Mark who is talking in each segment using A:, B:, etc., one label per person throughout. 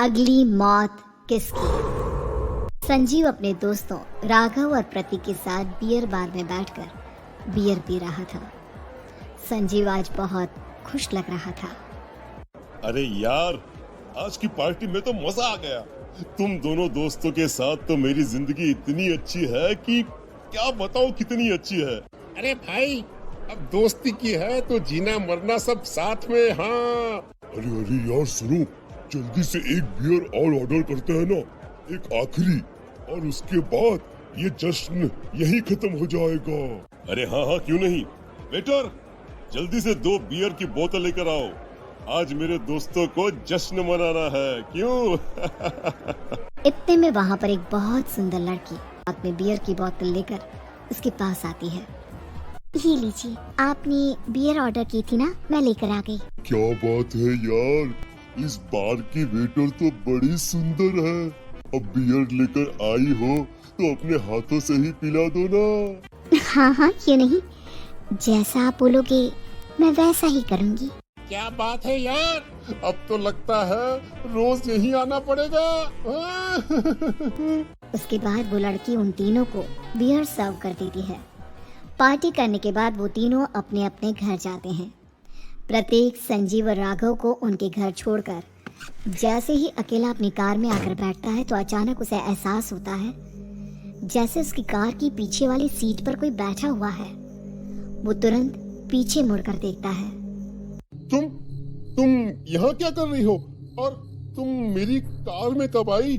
A: अगली मौत किसकी? संजीव अपने दोस्तों राघव और प्रतीक के साथ बियर बार में बैठकर बियर पी रहा था। संजीव आज बहुत खुश लग रहा था।
B: अरे यार, आज की पार्टी में तो मजा आ गया। तुम दोनों दोस्तों के साथ तो मेरी जिंदगी इतनी अच्छी है कि क्या बताऊं कितनी अच्छी है।
C: अरे भाई, अब दोस्ती की है तो जीना मरना सब साथ में। हाँ
D: अरे अरे यार सुनो, जल्दी से एक बियर और ऑर्डर करते हैं ना, एक आखिरी, और उसके बाद ये जश्न यही खत्म हो जाएगा।
B: अरे हाँ हाँ, क्यों नहीं। वेटर, जल्दी से 2 बियर की बोतल लेकर आओ। आज मेरे दोस्तों को जश्न मनाना है, क्यों?
A: इतने में वहाँ पर एक बहुत सुंदर लड़की हाथ में बियर की बोतल लेकर उसके पास आती है। ये लीजिए, आपने बियर ऑर्डर की थी ना, मैं लेकर आ गई।
D: क्या बात है यार, इस बार की वेटर तो बड़ी सुंदर है। अब बियर लेकर आई हो तो अपने हाथों से ही पिला दो ना।
A: हाँ हाँ, क्यों नहीं, जैसा आप बोलोगे मैं वैसा ही करूँगी।
C: क्या बात है यार, अब तो लगता है रोज यही आना पड़ेगा।
A: उसके बाद वो लड़की उन तीनों को बियर सर्व कर देती है। पार्टी करने के बाद वो तीनों अपने अपने घर जाते हैं। प्रतीक संजीव और राघव को उनके घर छोड़कर जैसे ही अकेला अपनी कार में आकर बैठता है तो अचानक उसे एहसास होता है जैसे उसकी कार की पीछे वाली सीट पर कोई बैठा हुआ है। वो तुरंत पीछे मुड़कर देखता है।
C: तुम यहाँ क्या कर रही हो? और तुम मेरी कार में कब आई?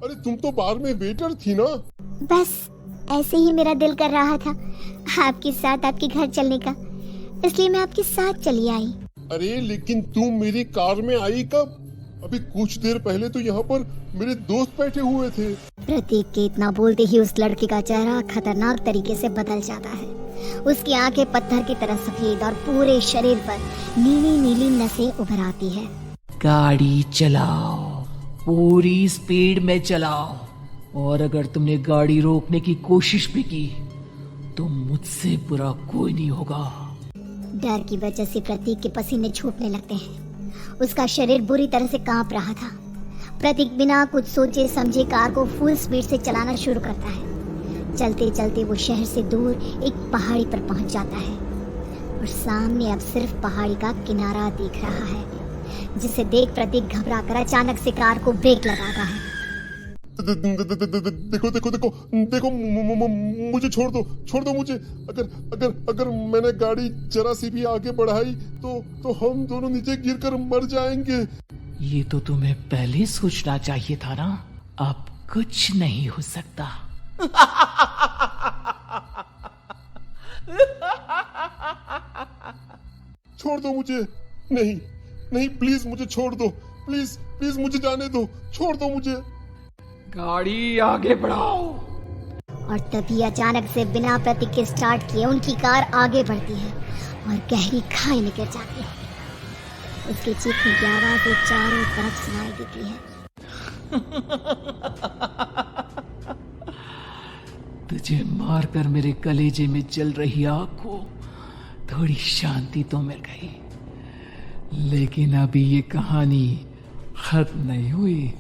C: अरे तुम तो बार में वेटर थी ना।
A: बस ऐसे ही मेरा दिल कर रहा था आपके साथ आपके घर चलने का, इसलिए मैं आपके साथ चली आई।
C: अरे लेकिन तुम मेरी कार में आई कब? अभी कुछ देर पहले तो यहाँ पर मेरे दोस्त बैठे हुए थे।
A: प्रतीक के इतना बोलते ही उस लड़के का चेहरा खतरनाक तरीके से बदल जाता है। उसकी आंखें पत्थर की तरह सफेद और पूरे शरीर पर नीली नीली नसें उभर आती है।
E: गाड़ी चलाओ, पूरी स्पीड में चलाओ, और अगर तुमने गाड़ी रोकने की कोशिश भी की तो मुझसे बुरा कोई नहीं होगा।
A: डर की वजह से प्रतीक के पसीने छूटने लगते हैं। उसका शरीर बुरी तरह से कांप रहा था। प्रतीक बिना कुछ सोचे समझे कार को फुल स्पीड से चलाना शुरू करता है। चलते चलते वो शहर से दूर एक पहाड़ी पर पहुंच जाता है और सामने अब सिर्फ पहाड़ी का किनारा दिख रहा है, जिसे देख प्रतीक घबरा कर अचानक से कार को ब्रेक लगाता है।
C: देखो देखो देखो देखो, मुझे छोड़ दो मुझे। अगर मैंने गाड़ी जरा सी भी आगे बढ़ाई तो हम दोनों नीचे गिरकर मर जाएंगे।
E: ये तो तुम्हें पहले सोचना चाहिए था ना। अब कुछ नहीं हो सकता।
C: छोड़ दो मुझे। नहीं नहीं, प्लीज मुझे छोड़ दो। प्लीज प्लीज मुझे जाने दो, छोड़ दो मुझे।
E: गाड़ी आगे बढ़ाओ।
A: और तभी अचानक से बिना प्रतीक के स्टार्ट किए उनकी कार आगे बढ़ती है और गहरी खाई में गिर जाती है। उसके चीखने की आवाज़ें चारों तरफ सुनाई देती है।
E: तुझे मारकर मेरे कलेजे में जल रही आग को थोड़ी शांति तो मिल गई, लेकिन अभी ये कहानी खत्म नहीं हुई।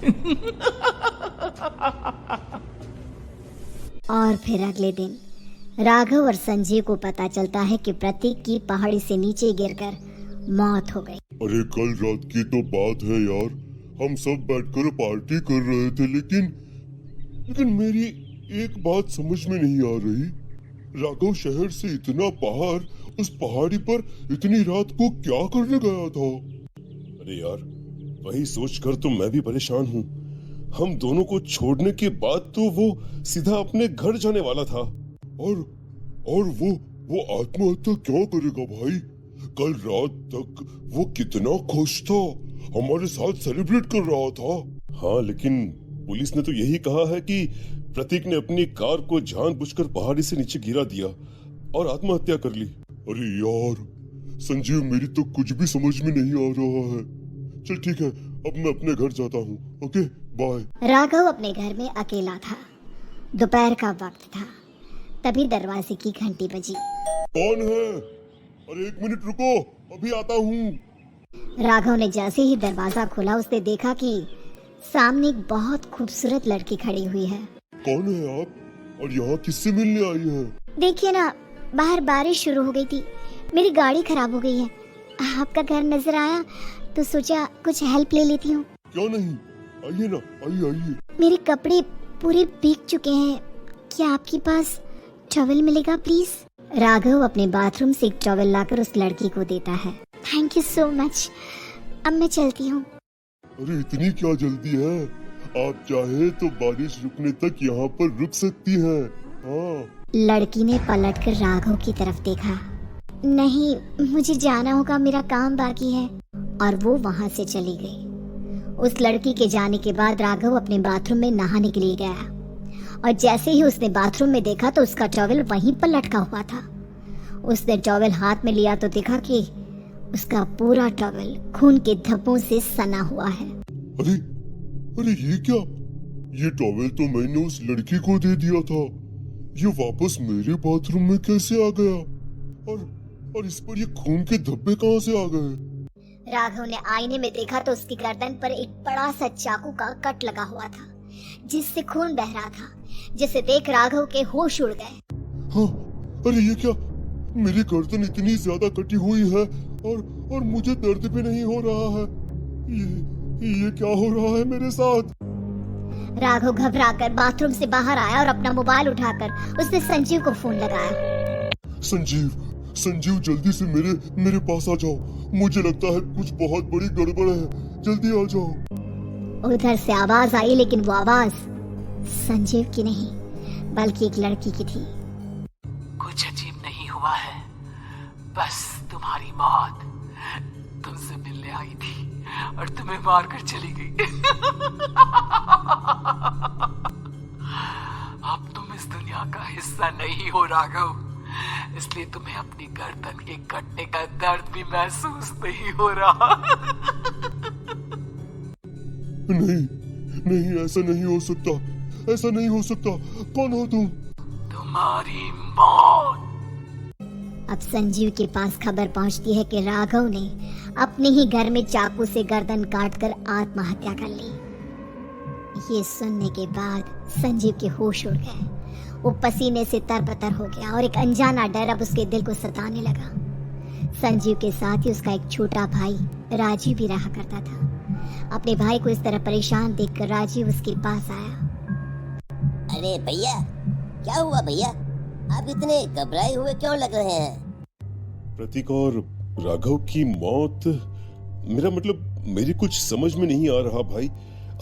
A: और फिर अगले दिन राघव और संजीव को पता चलता है कि प्रतीक की पहाड़ी से नीचे गिरकर मौत हो गई।
D: अरे कल रात की तो बात है यार, हम सब बैठकर पार्टी कर रहे थे, लेकिन मेरी एक बात समझ में नहीं आ रही। राघव शहर से इतना बाहर उस पहाड़ी पर इतनी रात को क्या करने गया था?
B: अरे यार, वही सोचकर तो मैं भी परेशान हूँ। हम दोनों को छोड़ने के बाद तो वो सीधा अपने घर जाने वाला था।
D: और वो आत्महत्या क्यों करेगा भाई? कल रात तक वो कितना खुश था, हमारे साथ सेलिब्रेट कर रहा था।
B: हाँ, लेकिन पुलिस ने तो यही कहा है कि प्रतीक ने अपनी कार को जानबूझकर पहाड़ी से नीचे गिरा दिया और आत्महत्या कर ली।
D: अरे यार संजीव, मेरी तो कुछ भी समझ में नहीं आ रहा है। चल ठीक है, अब मैं अपने घर जाता हूँ। Okay bye.
A: राघव अपने घर में अकेला था। दोपहर का वक्त था। तभी दरवाजे की घंटी बजी।
D: कौन है? अरे 1 मिनट रुको, अभी आता हूँ।
A: राघव ने जैसे ही दरवाजा खोला उसने देखा कि सामने एक बहुत खूबसूरत लड़की खड़ी हुई है।
D: कौन है आप और यहाँ किससे मिलने आई हैं?
A: देखिए ना, बाहर बारिश शुरू हो गई थी, मेरी गाड़ी खराब हो गई है। आपका घर नजर आया तो सोचा कुछ हेल्प ले लेती हूँ।
D: क्यों नहीं, आइए ना, आइए आइए।
A: मेरे कपड़े पूरे भीग चुके हैं, क्या आपके पास टॉवल मिलेगा प्लीज? राघव अपने बाथरूम से एक टॉवल लाकर उस लड़की को देता है। थैंक यू सो मच, अब मैं चलती हूँ।
D: अरे इतनी क्या जल्दी है? आप चाहे तो बारिश रुकने तक यहाँ पर रुक सकती हैं। हाँ।
A: लड़की ने पलटकर राघव की तरफ देखा। नहीं, मुझे जाना होगा, मेरा काम बाकी है। और वो वहाँ से चली गई। उस लड़की के जाने के बाद राघव अपने बाथरूम में नहाने के लिए गया और जैसे ही उसने बाथरूम में देखा तो उसका टॉवल वहीं पर लटका हुआ था। उसने टॉवल हाथ में लिया तो देखा कि उसका पूरा टॉवल खून के धब्बों से सना हुआ है।
D: अरे अरे ये क्या? ये टॉवल तो मैंने उस लड़की को दे दिया था। ये वापस मेरे बाथरूम में कैसे आ गया? और इस पर ये खून के धब्बे कहाँ से आ गए?
A: राघव ने आईने में देखा तो उसकी गर्दन पर एक बड़ा सा चाकू का कट लगा हुआ था जिससे खून बह रहा था, जिसे देख राघव के होश उड़ गए।
D: हाँ, अरे ये क्या? मेरी गर्दन इतनी ज्यादा कटी हुई है और मुझे दर्द भी नहीं हो रहा है। ये क्या हो रहा है मेरे साथ?
A: राघव घबराकर बाथरूम से बाहर आया और अपना मोबाइल उठाकर उसने संजीव को फोन लगाया।
D: संजीव जल्दी से मेरे पास आ जाओ। मुझे लगता है कुछ बहुत बड़ी गड़बड़ है, जल्दी आ जाओ।
A: उधर से आवाज आई, लेकिन वो आवाज संजीव की नहीं बल्कि एक लड़की की थी।
E: कुछ अजीब नहीं हुआ है, बस तुम्हारी मौत तुमसे मिलने आई थी और तुम्हें मारकर चली गई। अब तुम इस दुनिया का हिस्सा नहीं हो राघव, इसलिए तुम्हें अपनी गर्दन के कटने का दर्द भी महसूस नहीं हो रहा।
D: नहीं, ऐसा नहीं हो सकता, ऐसा नहीं हो सकता। कौन हो तुम?
E: तुम्हारी मौत।
A: अब संजीव के पास खबर पहुंचती है कि राघव ने अपने ही घर में चाकू से गर्दन काटकर आत्महत्या कर ली। ये सुनने के बाद संजीव के होश उड़ गए। वो पसीने से तरबतर हो गया और एक अनजाना डर अब उसके दिल को सताने लगा। संजीव के साथ ही उसका एक छोटा भाई राजीव भी रहा करता था। अपने भाई को इस तरह परेशान देखकर राजीव उसके पास आया।
F: अरे भैया, क्या हुआ भैया? आप इतने घबराए हुए क्यों लग रहे हैं?
B: प्रतीक और राघव की मौत, मेरा मतलब मेरी कुछ समझ में नहीं आ रहा भाई।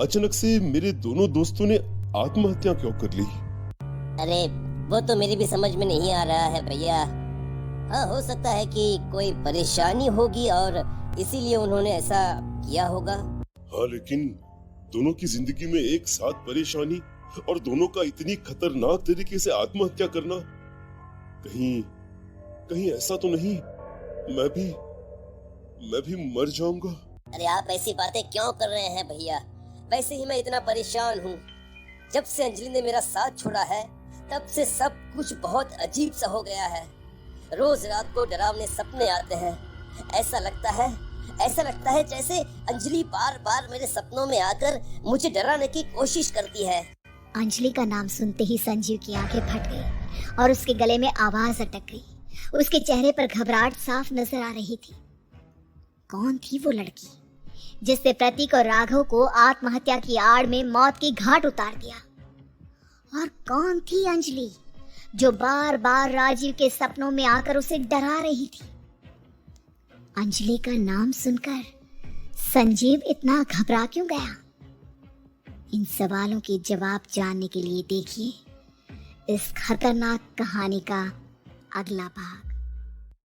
B: अचानक से मेरे दोनों दोस्तों ने आत्महत्या क्यों कर ली?
F: अरे वो तो मेरी भी समझ में नहीं आ रहा है भैया। हाँ, हो सकता है कि कोई परेशानी होगी और इसीलिए उन्होंने ऐसा किया होगा।
B: हाँ, लेकिन दोनों की जिंदगी में एक साथ परेशानी और दोनों का इतनी खतरनाक तरीके से आत्महत्या करना, कहीं ऐसा तो नहीं मैं भी मर जाऊंगा?
F: अरे आप ऐसी बातें क्यों कर रहे हैं भैया? वैसे ही मैं इतना परेशान हूँ। जब से अंजलि ने मेरा साथ छोड़ा है तब से सब कुछ बहुत अजीब सा हो गया है। रोज रात को डरावने सपने आते हैं। ऐसा लगता है जैसे अंजलि बार बार मेरे सपनों में आकर मुझे डराने की कोशिश करती है।
A: अंजलि का नाम सुनते ही संजीव की आंखें फट गई और उसके गले में आवाज अटक गई। उसके चेहरे पर घबराहट साफ नजर आ रही थी। कौन थी वो लड़की जिसने प्रतीक और राघव को आत्महत्या की आड़ में मौत की घाट उतार दिया? और कौन थी अंजलि जो बार बार राजीव के सपनों में आकर उसे डरा रही थी? अंजलि का नाम सुनकर संजीव इतना घबरा क्यों गया? इन सवालों के जवाब जानने के लिए देखिए इस खतरनाक कहानी का अगला भाग।